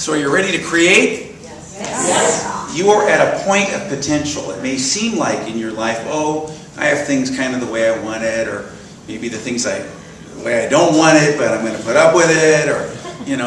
So are you ready to create? Yes. You are at a point of potential. It may seem like in your life, oh, I have things kind of the way I want it, or maybe the way I don't want it, but I'm going to put up with it, or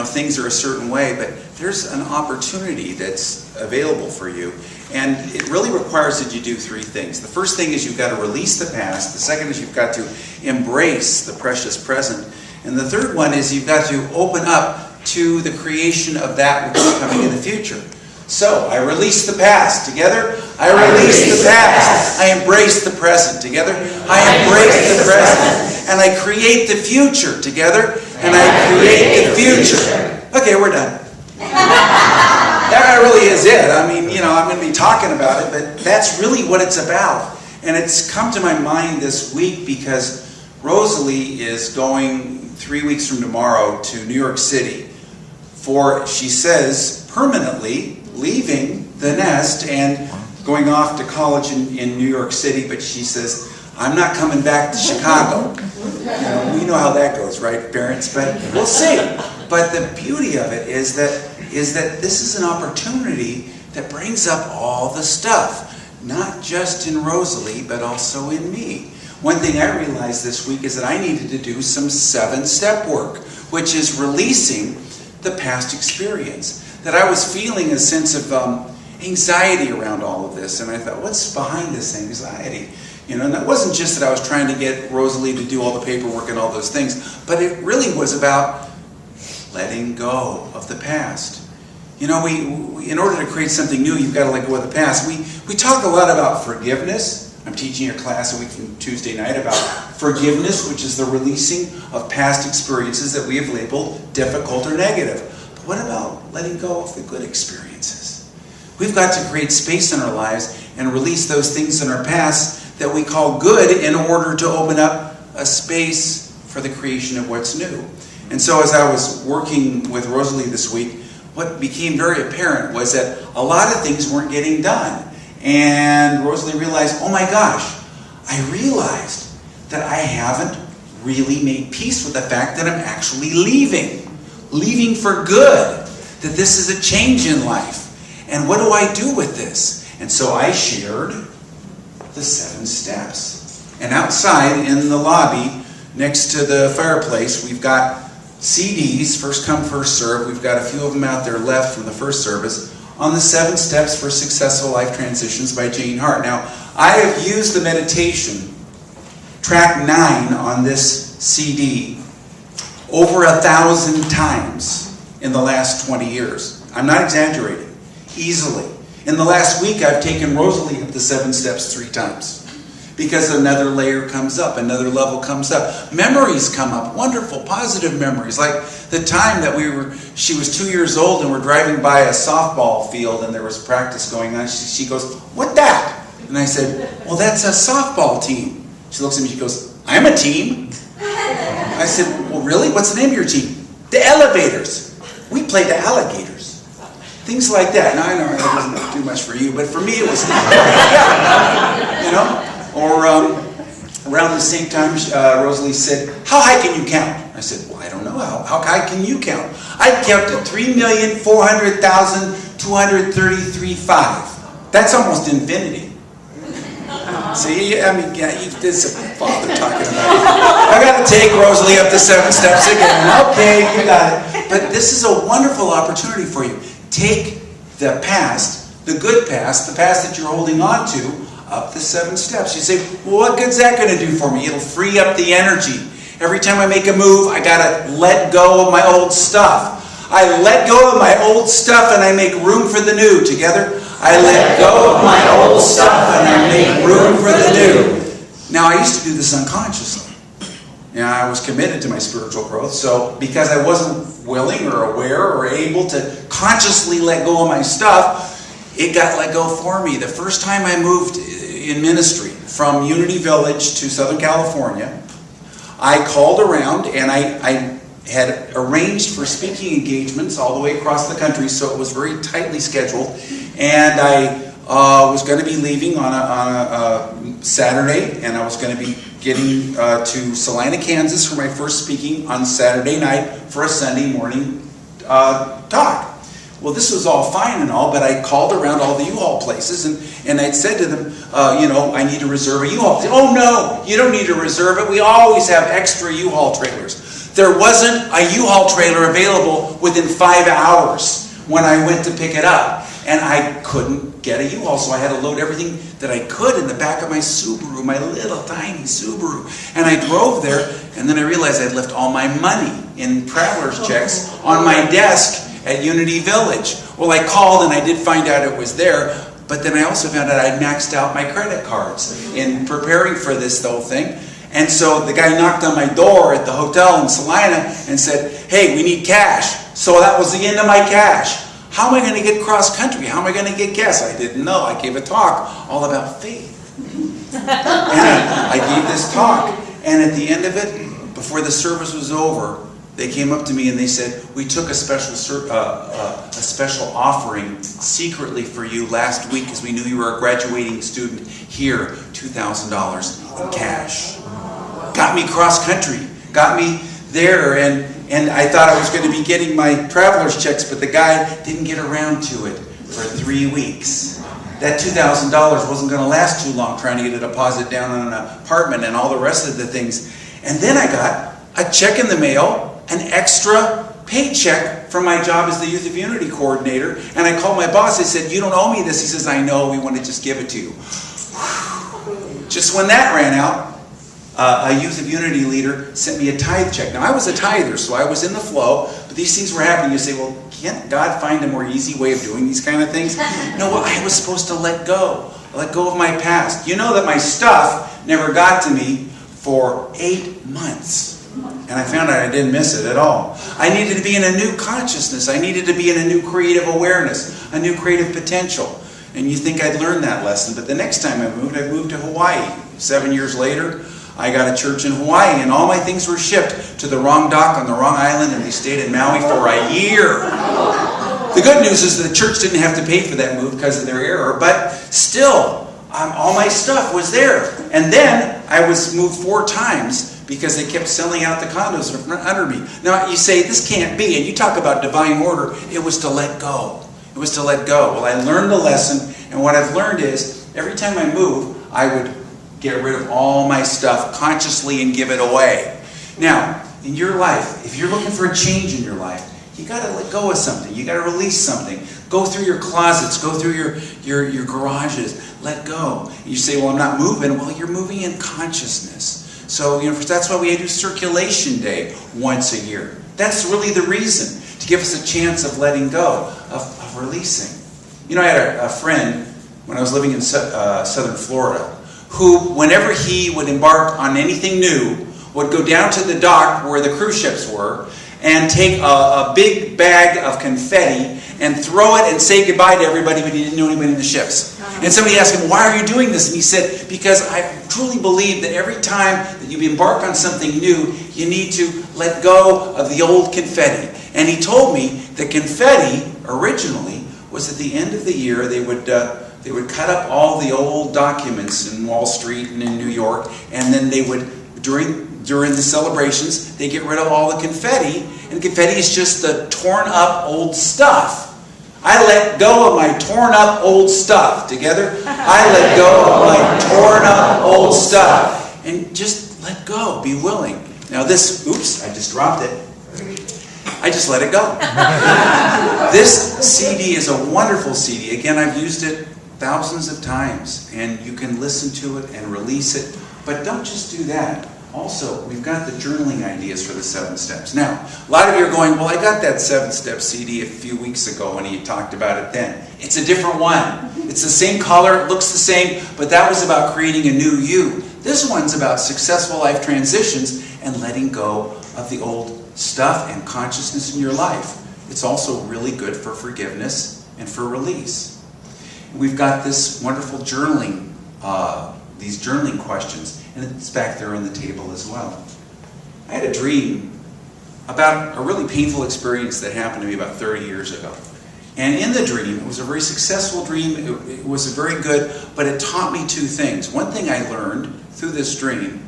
things are a certain way. But there's an opportunity that's available for you, and it really requires that you do three things. The first thing is you've got to release the past. The second is you've got to embrace the precious present, and the third one is you've got to open up to the creation of that which is coming in the future. So, I release the past. Together, I release the past. I embrace the present. Together, I embrace the present. And I create the future. Together, and I create the future. Okay, we're done. That really is it. I mean, I'm going to be talking about it, but that's really what it's about. And it's come to my mind this week because Rosalie is going 3 weeks from tomorrow to New York City for, she says, permanently leaving the nest and going off to college in New York City. But she says, I'm not coming back to Chicago. We know how that goes, right, parents? But we'll see. But the beauty of it is that this is an opportunity that brings up all the stuff, not just in Rosalie, but also in me. One thing I realized this week is that I needed to do some 7-step work, which is releasing the past experience. That I was feeling a sense of anxiety around all of this, and I thought, what's behind this anxiety? And it wasn't just that I was trying to get Rosalie to do all the paperwork and all those things, but it really was about letting go of the past. We in order to create something new, you've got to let go of the past. We talk a lot about forgiveness. I'm teaching a class a week from Tuesday night about forgiveness, which is the releasing of past experiences that we have labeled difficult or negative. But what about letting go of the good experiences? We've got to create space in our lives and release those things in our past that we call good in order to open up a space for the creation of what's new. And so as I was working with Rosalie this week, what became very apparent was that a lot of things weren't getting done. And Rosalie realized, oh my gosh, I realized that I haven't really made peace with the fact that I'm actually leaving for good, that this is a change in life. And what do I do with this? And so I shared the 7 steps. And outside in the lobby, next to the fireplace, we've got CDs, first come, first serve. We've got a few of them out there left from the first service on the 7 Steps for Successful Life Transitions by Jane Hart. Now, I have used the meditation, track 9 on this CD, over 1,000 times in the last 20 years. I'm not exaggerating. Easily. In the last week, I've taken Rosalie up the 7 steps 3 times. Because another layer comes up, another level comes up. Memories come up, wonderful, positive memories. Like the time that she was 2 years old and we're driving by a softball field and there was practice going on. She goes, "What that?" And I said, "Well, that's a softball team." She looks at me, she goes, "I'm a team." I said, "Well, really? What's the name of your team?" "The Elevators. We play the Alligators." Things like that. Now, I know that doesn't do much for you, but for me it was, Or around the same time, Rosalie said, "How high can you count?" I said, "Well, I don't know. How high can you count?" I count to 3,400,233.5. That's almost infinity. See, this is a father talking about it. I got to take Rosalie up the 7 steps again. Okay, you got it. But this is a wonderful opportunity for you. Take the past, the good past, the past that you're holding on to, up the 7 steps. You say, "Well, what good's that going to do for me?" It'll free up the energy. Every time I make a move, I got to let go of my old stuff. I let go of my old stuff and I make room for the new. Together, I let go of my old stuff and I make room for the new. Now, I used to do this unconsciously. I was committed to my spiritual growth, so because I wasn't willing or aware or able to consciously let go of my stuff, it got let go for me. The first time I moved in ministry from Unity Village to Southern California, I called around and I had arranged for speaking engagements all the way across the country, so it was very tightly scheduled. And I was going to be leaving on a Saturday, and I was going to be getting to Salina, Kansas for my first speaking on Saturday night for a Sunday morning talk. Well, this was all fine and all, but I called around all the U-Haul places, and I'd said to them, I need to reserve a U-Haul. They said, oh no, you don't need to reserve it. We always have extra U-Haul trailers. There wasn't a U-Haul trailer available within 5 hours when I went to pick it up. And I couldn't get a U-Haul, so I had to load everything that I could in the back of my Subaru, my little tiny Subaru. And I drove there, and then I realized I'd left all my money in traveler's checks on my desk at Unity Village. Well, I called, and I did find out it was there, but then I also found out I'd maxed out my credit cards in preparing for this whole thing. And so the guy knocked on my door at the hotel in Salina and said, hey, we need cash. So that was the end of my cash. How am I going to get cross country? How am I going to get gas? I didn't know. I gave a talk all about faith. And I gave this talk. And at the end of it, before the service was over, they came up to me and they said, we took a special offering secretly for you last week because we knew you were a graduating student. Here, $2,000 in cash. Got me cross country. Got me there, and I thought I was going to be getting my traveler's checks, but the guy didn't get around to it for 3 weeks. That $2,000 wasn't going to last too long trying to get a deposit down on an apartment and all the rest of the things. And then I got a check in the mail, an extra paycheck from my job as the Youth of Unity coordinator, and I called my boss. I said, you don't owe me this. He says, I know, we want to just give it to you. Just when that ran out, a Youth of Unity leader sent me a tithe check. Now, I was a tither, so I was in the flow, but these things were happening. You say, well, can't God find a more easy way of doing these kind of things? No, well, I was supposed to let go of my past. You know that my stuff never got to me for 8 months, and I found out I didn't miss it at all. I needed to be in a new consciousness. I needed to be in a new creative awareness, a new creative potential. And you think I'd learned that lesson, but the next time I moved to Hawaii. 7 years later, I got a church in Hawaii, and all my things were shipped to the wrong dock on the wrong island, and they stayed in Maui for a year. The good news is the church didn't have to pay for that move because of their error, but still, all my stuff was there. And then I was moved 4 times because they kept selling out the condos under me. Now, you say, this can't be, and you talk about divine order. It was to let go. It was to let go. Well, I learned the lesson, and what I've learned is, every time I move, I would get rid of all my stuff consciously and give it away. Now, in your life, if you're looking for a change in your life, you got to let go of something. You got to release something. Go through your closets. Go through your garages. Let go. You say, well, I'm not moving. Well, you're moving in consciousness. So, that's why we do Circulation Day once a year. That's really the reason, to give us a chance of letting go, of releasing. I had a friend when I was living in southern Florida, who, whenever he would embark on anything new, would go down to the dock where the cruise ships were and take a big bag of confetti and throw it and say goodbye to everybody, but he didn't know anybody in the ships. And somebody asked him, why are you doing this? And he said, because I truly believe that every time that you embark on something new, you need to let go of the old confetti. And he told me that confetti originally was at the end of the year, they would cut up all the old documents in Wall Street and in New York, and then they would, during the celebrations, they get rid of all the confetti, and confetti is just the torn up old stuff. I let go of my torn up old stuff. Together? I let go of my torn up old stuff. And just let go. Be willing. Now this, oops, I just dropped it. I just let it go. This CD is a wonderful CD. Again, I've used it thousands of times, and you can listen to it and release it. But don't just do that. Also, we've got the journaling ideas for the 7 steps. Now, a lot of you are going, well, I got that 7-step CD a few weeks ago when he talked about it then. It's a different one. It's the same color, it looks the same, but that was about creating a new you. This one's about successful life transitions and letting go of the old stuff and consciousness in your life. It's also really good for forgiveness and for release. We've got this wonderful journaling, these journaling questions, and it's back there on the table as well. I had a dream about a really painful experience that happened to me about 30 years ago. And in the dream, it was a very successful dream, it was very good, but it taught me 2 things. One thing I learned through this dream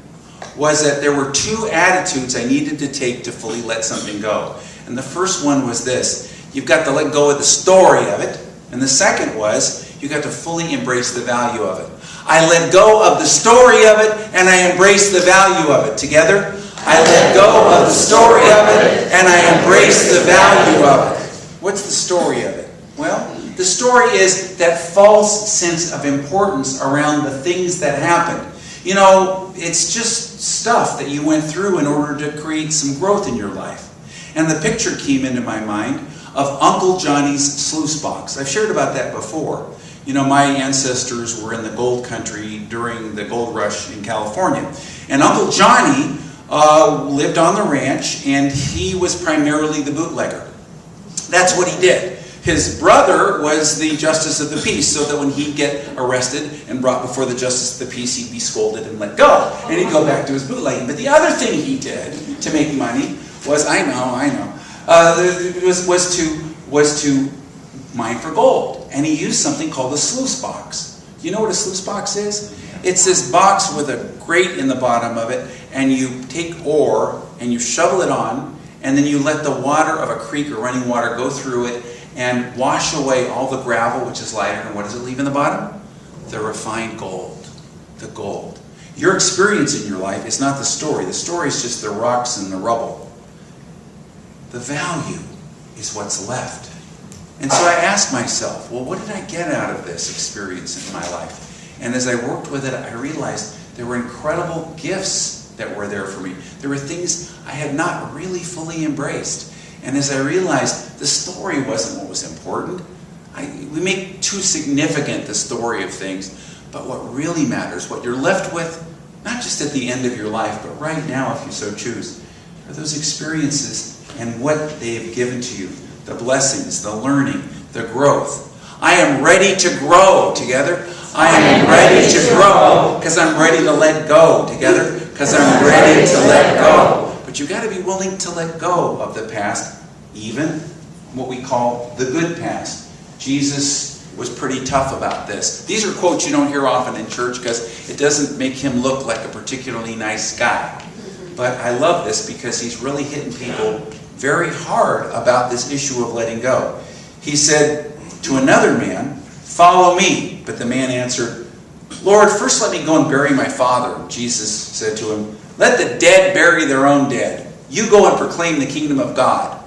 was that there were 2 attitudes I needed to take to fully let something go. And the first one was this: you've got to let go of the story of it. And the second was, you've got to fully embrace the value of it. I let go of the story of it, and I embrace the value of it. Together? I let go of the story of it, and I embrace the value of it. What's the story of it? Well, the story is that false sense of importance around the things that happened. You know, it's just stuff that you went through in order to create some growth in your life. And the picture came into my mind of Uncle Johnny's sluice box. I've shared about that before. You know, my ancestors were in the gold country during the gold rush in California. And Uncle Johnny lived on the ranch, and he was primarily the bootlegger. That's what he did. His brother was the justice of the peace, so that when he'd get arrested and brought before the justice of the peace, he'd be scolded and let go. And he'd go back to his bootlegging. But the other thing he did to make money was, was to mine for gold. And he used something called a sluice box. Do you know what a sluice box is? It's this box with a grate in the bottom of it, and you take ore and you shovel it on, and then you let the water of a creek or running water go through it and wash away all the gravel, which is lighter. And what does it leave in the bottom? The refined gold. The gold. Your experience in your life is not the story. The story is just the rocks and the rubble. The value is what's left. And so I asked myself, well, what did I get out of this experience in my life? And as I worked with it, I realized there were incredible gifts that were there for me. There were things I had not really fully embraced. And as I realized the story wasn't what was important, we make too significant the story of things, but what really matters, what you're left with, not just at the end of your life, but right now if you so choose, are those experiences and what they have given to you. The blessings, the learning, the growth. I am ready to grow. Together. I am ready to grow because I'm ready to let go. Together. Because I'm ready to let go. But you've got to be willing to let go of the past, even what we call the good past. Jesus was pretty tough about this. These are quotes you don't hear often in church because it doesn't make him look like a particularly nice guy. But I love this because he's really hitting people very hard about this issue of letting go. He said to another man, "Follow me." But the man answered, "Lord, first let me go and bury my father." Jesus said to him, "Let the dead bury their own dead. You go and proclaim the kingdom of God."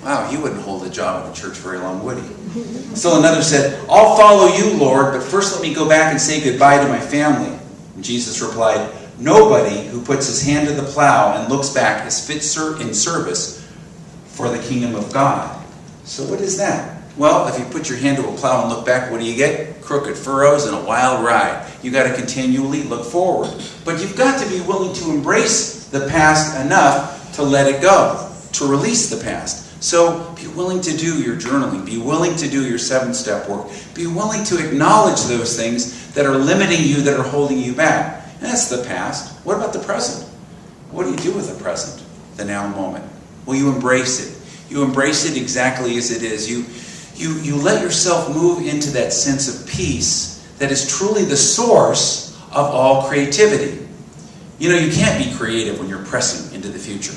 Wow, he wouldn't hold a job in the church very long, would he? Still another said, "I'll follow you, Lord, but first let me go back and say goodbye to my family." And Jesus replied, "Nobody who puts his hand to the plow and looks back is fit in service for the kingdom of God." So what is that? Well, if you put your hand to a plow and look back, what do you get? Crooked furrows and a wild ride. You've got to continually look forward. But you've got to be willing to embrace the past enough to let it go, to release the past. So be willing to do your journaling. Be willing to do your 7-step work. Be willing to acknowledge those things that are limiting you, that are holding you back. And that's the past. What about the present? What do you do with the present, the now moment? Well, you embrace it. You embrace it exactly as it is. You let yourself move into that sense of peace that is truly the source of all creativity. You know, you can't be creative when you're pressing into the future.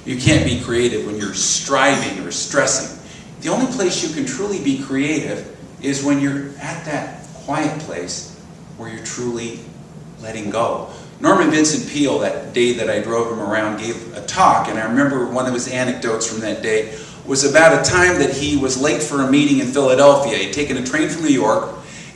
You can't be creative when you're striving or stressing. The only place you can truly be creative is when you're at that quiet place where you're truly letting go. Norman Vincent Peale, that day that I drove him around, gave a talk, and I remember one of his anecdotes from that day was about a time that he was late for a meeting in Philadelphia. He'd taken a train from New York,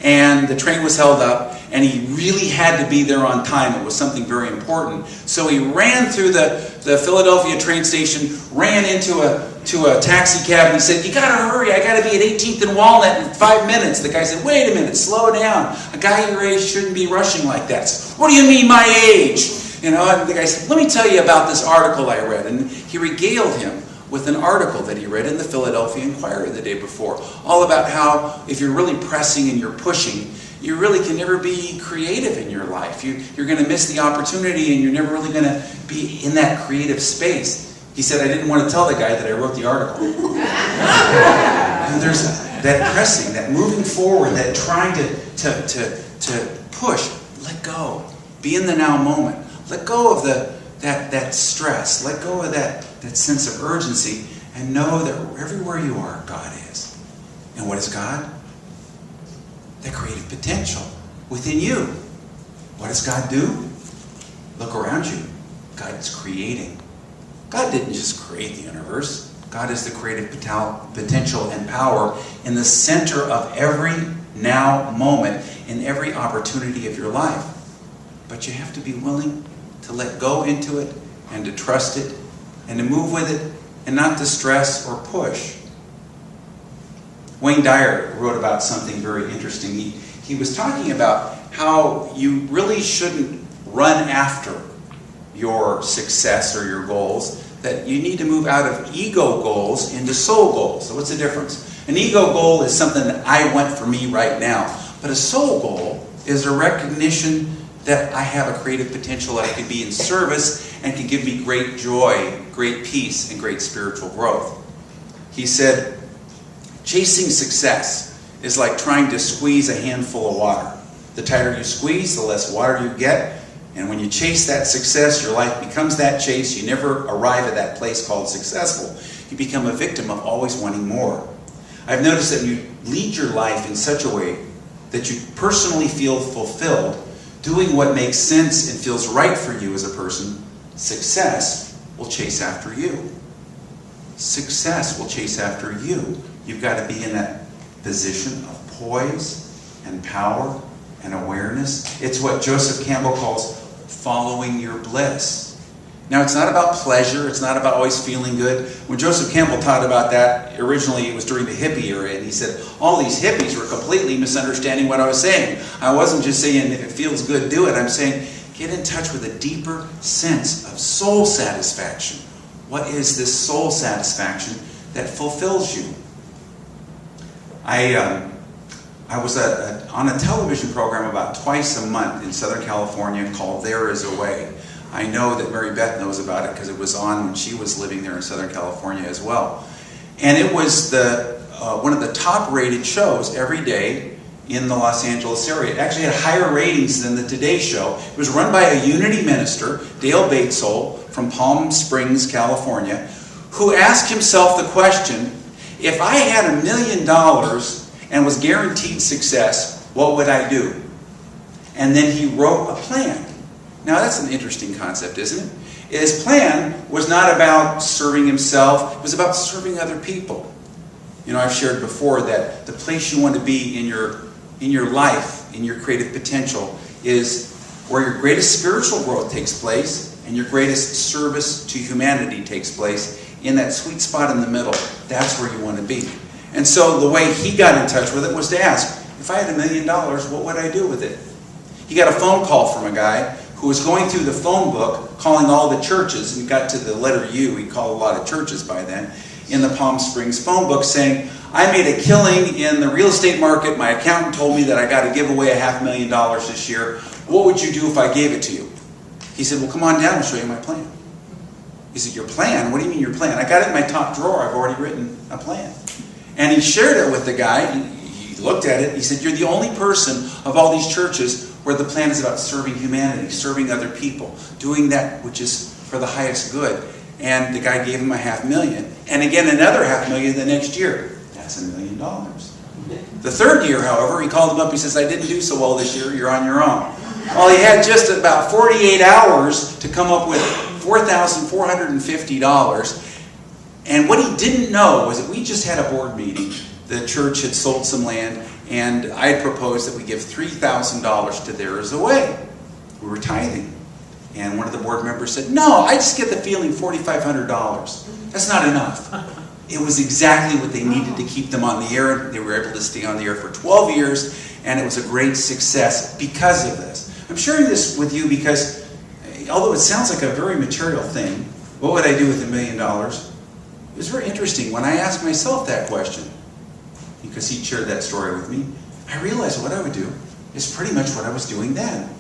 and the train was held up, and he really had to be there on time. It was something very important. So he ran through the Philadelphia train station, ran into a taxi cab, and he said, "You gotta hurry, I gotta be at 18th and Walnut in 5 minutes. The guy said, "Wait a minute, slow down. A guy your age shouldn't be rushing like that." "What do you mean, my age?" You know, and the guy said, "Let me tell you about this article I read." And he regaled him with an article that he read in the Philadelphia Inquirer the day before, all about how if you're really pressing and you're pushing, you really can never be creative in your life. You're going to miss the opportunity, and you're never really going to be in that creative space. He said, "I didn't want to tell the guy that I wrote the article." And there's that pressing, that moving forward, that trying to push. Let go. Be in the now moment. Let go of that stress. Let go of that sense of urgency, and know that everywhere you are, God is. And what is God? The creative potential within you. What does God do? Look around you. God is creating. God didn't just create the universe. God is the creative potential and power in the center of every now moment, in every opportunity of your life. But you have to be willing to let go into it and to trust it and to move with it and not to stress or push. Wayne Dyer wrote about something very interesting. He was talking about how you really shouldn't run after your success or your goals, that you need to move out of ego goals into soul goals. So what's the difference? An ego goal is something that I want for me right now. But a soul goal is a recognition that I have a creative potential, that I can be in service and can give me great joy, great peace, and great spiritual growth. He said, chasing success is like trying to squeeze a handful of water. The tighter you squeeze, the less water you get. And when you chase that success, your life becomes that chase. You never arrive at that place called successful. You become a victim of always wanting more. I've noticed that when you lead your life in such a way that you personally feel fulfilled, doing what makes sense and feels right for you as a person, success will chase after you. Success will chase after you. You've got to be in that position of poise and power and awareness. It's what Joseph Campbell calls following your bliss. Now, it's not about pleasure. It's not about always feeling good. When Joseph Campbell taught about that, originally it was during the hippie era, and he said, all these hippies were completely misunderstanding what I was saying. I wasn't just saying, if it feels good, do it. I'm saying, get in touch with a deeper sense of soul satisfaction. What is this soul satisfaction that fulfills you? I was on a television program about twice a month in Southern California called There Is a Way. I know that Mary Beth knows about it because it was on when she was living there in Southern California as well. And it was one of the top rated shows every day in the Los Angeles area. It actually had higher ratings than the Today Show. It was run by a Unity minister, Dale Batesole, from Palm Springs, California, who asked himself the question, if I had $1 million and was guaranteed success, what would I do? And then he wrote a plan. Now that's an interesting concept, isn't it? His plan was not about serving himself, it was about serving other people. You know, I've shared before that the place you want to be in your life, in your creative potential, is where your greatest spiritual growth takes place and your greatest service to humanity takes place. In that sweet spot in the middle, that's where you want to be. And so the way he got in touch with it was to ask, if I had $1 million, what would I do with it? He got a phone call from a guy who was going through the phone book, calling all the churches, and got to the letter U, he called a lot of churches by then, in the Palm Springs phone book saying, I made a killing in the real estate market, my accountant told me that I got to give away $500,000 this year, what would you do if I gave it to you? He said, well, come on down and show you my plan. He said, your plan? What do you mean your plan? I got it in my top drawer, I've already written a plan. And he shared it with the guy, he looked at it, he said, you're the only person of all these churches where the plan is about serving humanity, serving other people, doing that which is for the highest good. And the guy gave him $500,000. And again, another $500,000 the next year. That's $1 million. The third year, however, he called him up, he says, I didn't do so well this year, you're on your own. Well, he had just about 48 hours to come up with $4,450. And what he didn't know was that we just had a board meeting. The church had sold some land, and I had proposed that we give $3,000 to There Is a Way. We were tithing. And one of the board members said, no, I just get the feeling $4,500. That's not enough. It was exactly what they needed to keep them on the air. They were able to stay on the air for 12 years, and it was a great success because of this. I'm sharing this with you because, although it sounds like a very material thing, what would I do with $1 million? It was very interesting when I asked myself that question, because he shared that story with me. I realized what I would do is pretty much what I was doing then,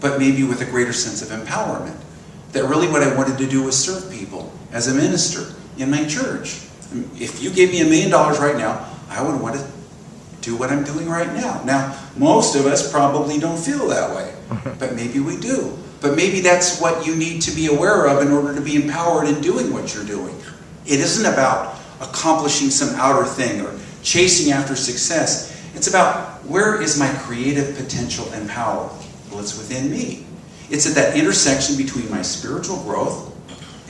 but maybe with a greater sense of empowerment. That really what I wanted to do was serve people as a minister in my church. If you gave me $1 million right now, I would want to do what I'm doing right now. Now, most of us probably don't feel that way, but maybe we do. But maybe that's what you need to be aware of in order to be empowered in doing what you're doing. It isn't about accomplishing some outer thing or chasing after success. It's about, where is my creative potential and power? Well, it's within me. It's at that intersection between my spiritual growth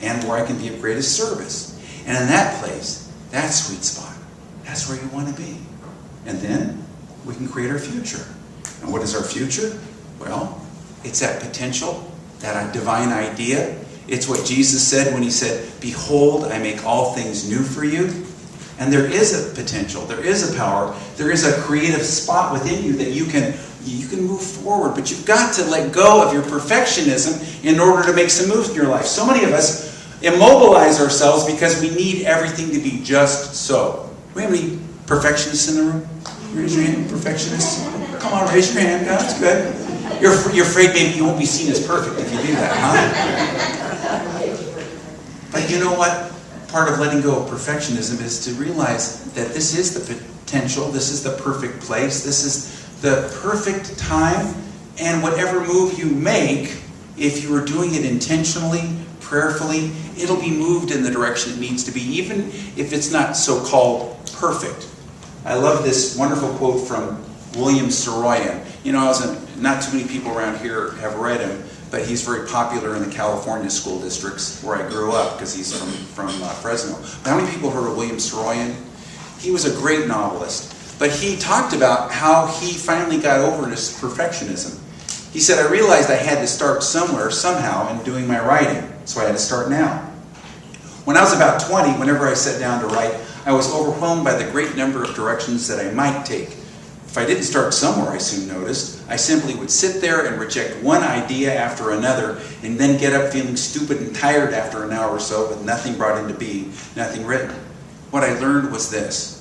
and where I can be of greatest service. And in that place, that sweet spot, that's where you want to be. And then we can create our future. And what is our future? Well, it's that potential, that divine idea. It's what Jesus said when he said, "Behold, I make all things new for you." And there is a potential, there is a power, there is a creative spot within you that you can move forward. But you've got to let go of your perfectionism in order to make some moves in your life. So many of us immobilize ourselves because we need everything to be just so. Do we have any perfectionists in the room? Raise your hand, perfectionists. Come on, raise your hand. That's good. You're afraid maybe you won't be seen as perfect if you do that, huh? But you know what? Part of letting go of perfectionism is to realize that this is the potential, this is the perfect place, this is the perfect time, and whatever move you make, if you are doing it intentionally, prayerfully, it'll be moved in the direction it needs to be, even if it's not so-called perfect. I love this wonderful quote from William Saroyan. You know, not too many people around here have read him, but he's very popular in the California school districts where I grew up, because he's from Fresno. But how many people heard of William Saroyan? He was a great novelist, but he talked about how he finally got over his perfectionism. He said, "I realized I had to start somewhere, somehow, in doing my writing, so I had to start now. When I was about 20, whenever I sat down to write, I was overwhelmed by the great number of directions that I might take. If I didn't start somewhere, I soon noticed, I simply would sit there and reject one idea after another, and then get up feeling stupid and tired after an hour or so with nothing brought into being, nothing written. What I learned was this: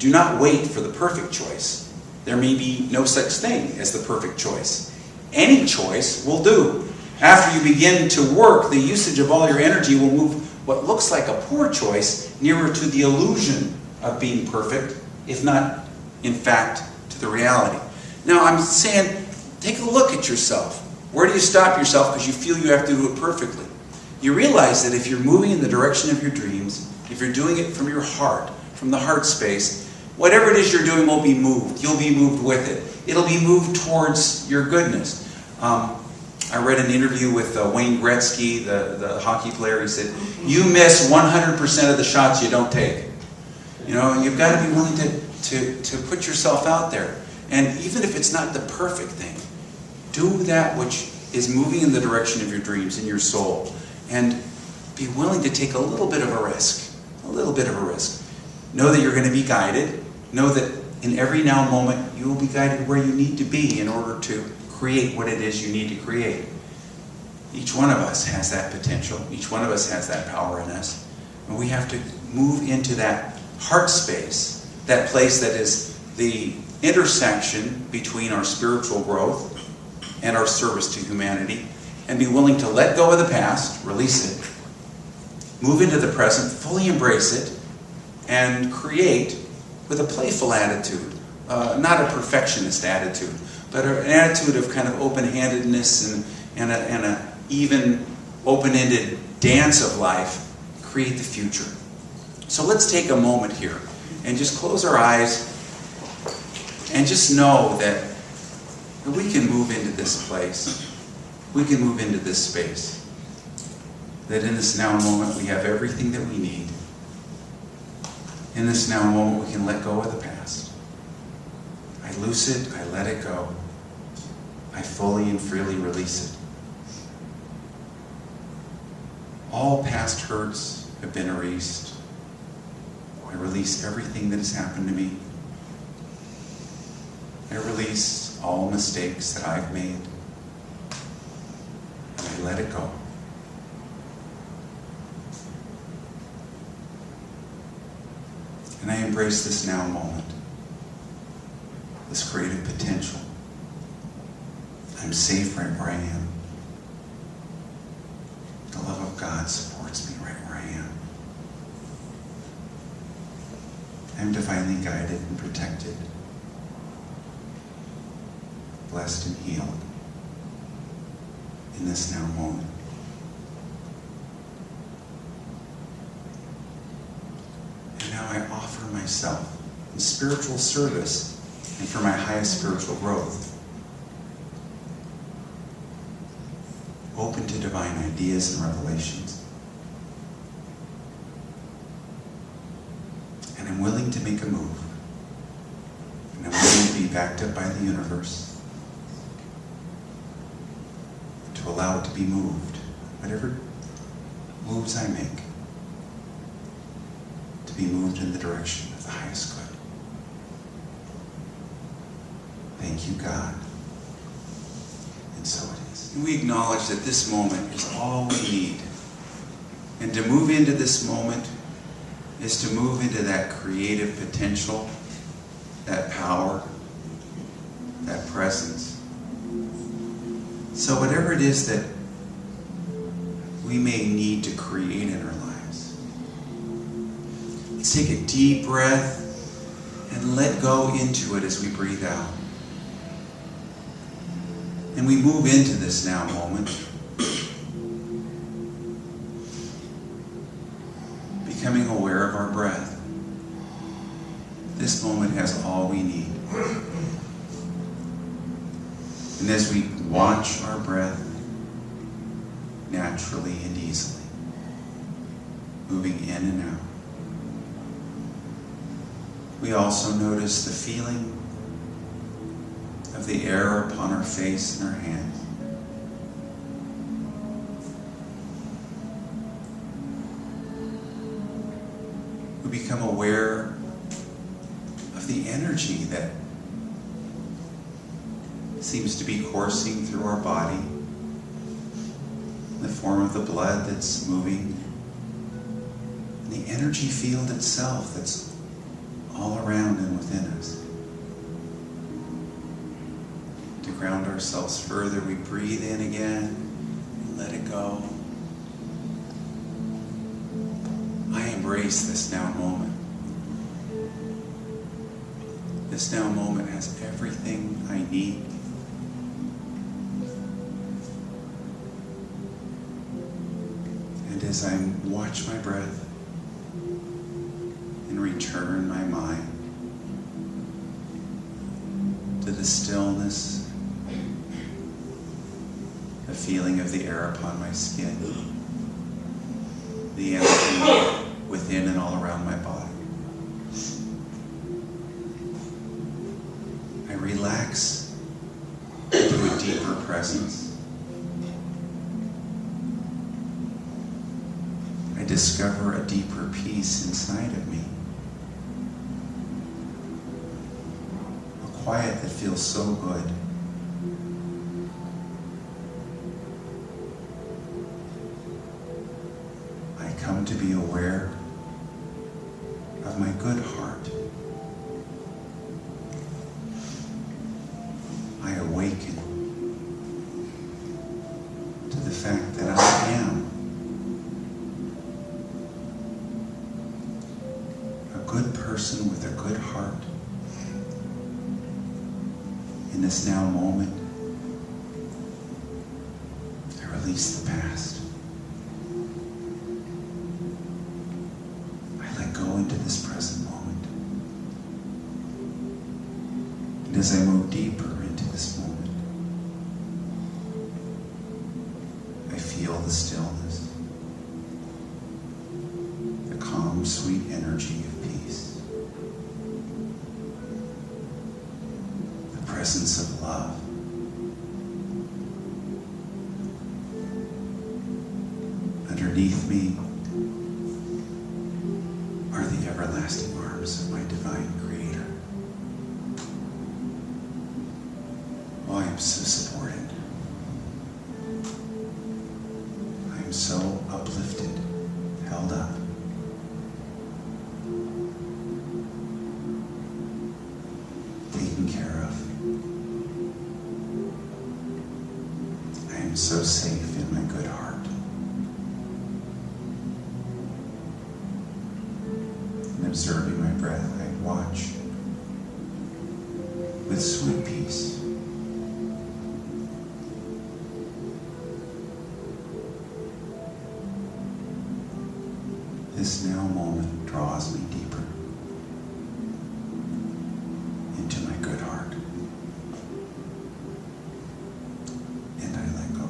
do not wait for the perfect choice. There may be no such thing as the perfect choice. Any choice will do. After you begin to work, the usage of all your energy will move what looks like a poor choice nearer to the illusion of being perfect, if not, in fact, to the reality." Now, I'm saying, take a look at yourself. Where do you stop yourself because you feel you have to do it perfectly? You realize that if you're moving in the direction of your dreams, if you're doing it from your heart, from the heart space, whatever it is you're doing will be moved. You'll be moved with it. It'll be moved towards your goodness. I read an interview with Wayne Gretzky, the hockey player. He said, "You miss 100% of the shots you don't take." You know, you've got to be willing to put yourself out there. And even if it's not the perfect thing, do that which is moving in the direction of your dreams in your soul. And be willing to take a little bit of a risk. A little bit of a risk. Know that you're going to be guided. Know that in every now moment you will be guided where you need to be in order to create what it is you need to create. Each one of us has that potential. Each one of us has that power in us. And we have to move into that heart space, that place that is the intersection between our spiritual growth and our service to humanity, and be willing to let go of the past, release it, move into the present, fully embrace it, and create with a playful attitude, not a perfectionist attitude, but an attitude of kind of open-handedness and an even open-ended dance of life. Create the future. So let's take a moment here and just close our eyes and just know that we can move into this place. We can move into this space. That in this now moment we have everything that we need. In this now moment we can let go of the past. I loose it, I let it go. I fully and freely release it. All past hurts have been erased. I release everything that has happened to me. I release all mistakes that I've made. And I let it go. And I embrace this now moment, this creative potential. I'm safe right where I am. The love of God supports me right where I am. I'm divinely guided and protected, blessed and healed in this now moment. And myself, in spiritual service, and for my highest spiritual growth. Open to divine ideas and revelations. And I'm willing to make a move. And I'm willing to be backed up by the universe. To allow it to be moved. Whatever moves I make. To be moved in the direction of the highest good. Thank you, God. And so it is. And we acknowledge that this moment is all we need. And to move into this moment is to move into that creative potential, that power, that presence. So whatever it is that we may need to create in our lives, let's take a deep breath and let go into it as we breathe out. And we move into this now moment, becoming aware of our breath. This moment has all we need. And as we watch our breath naturally and easily, moving in and out, we also notice the feeling of the air upon our face and our hands. We become aware of the energy that seems to be coursing through our body in the form of the blood that's moving, and the energy field itself that's all around and within us. To ground ourselves further, we breathe in again and let it go. I embrace this now moment. This now moment has everything I need. And as I watch my breath and return my mind to the stillness, the feeling of the air upon my skin, the energy within and all around my body, I relax into a deeper presence. I discover a deeper peace inside of me. A quiet that feels so good. I come to be aware of my good heart. I awaken to the fact that I am a good person with a good heart. In this now moment, I release the past. I let go into this present moment. And as I move deeper into this moment, I feel the stillness, the calm, sweet energy of peace, the presence of love. Underneath me are the everlasting arms of my divine Creator. Oh, I am so supported. I am so uplifted, held up. Taken care of. I am so safe in my good heart. Observing my breath, I watch with sweet peace. This now moment draws me deeper into my good heart. And I let go.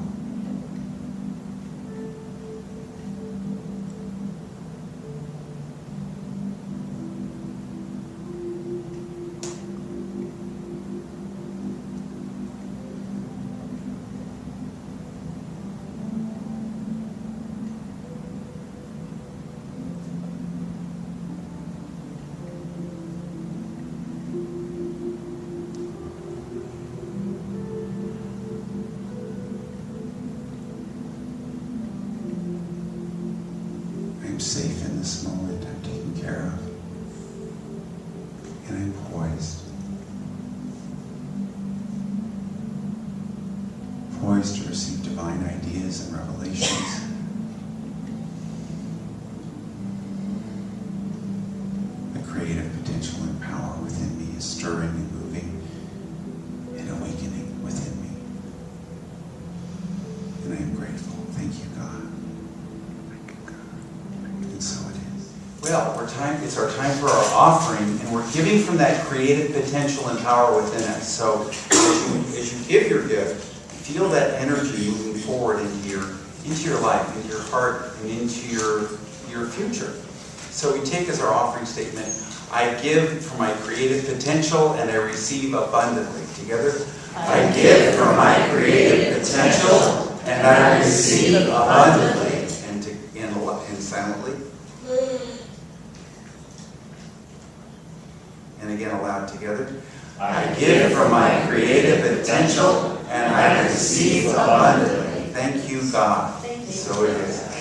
I'm safe in this moment. I'm taken care of. And I'm poised. Poised to receive divine ideas and revelations. The creative potential and power within me is stirring and moving and awakening within me. And I am grateful. Thank you, God. And so it is. Well, it's our time for our offering, and we're giving from that creative potential and power within us. So as you give your gift, feel that energy moving forward into your life, into your heart, and into your future. So we take as our offering statement, I give from my creative potential and I receive abundantly. Together, I give from my creative potential and I receive abundantly. And silently. And again aloud together. I give from my creative potential and I receive abundantly. Thank you, God. So it is.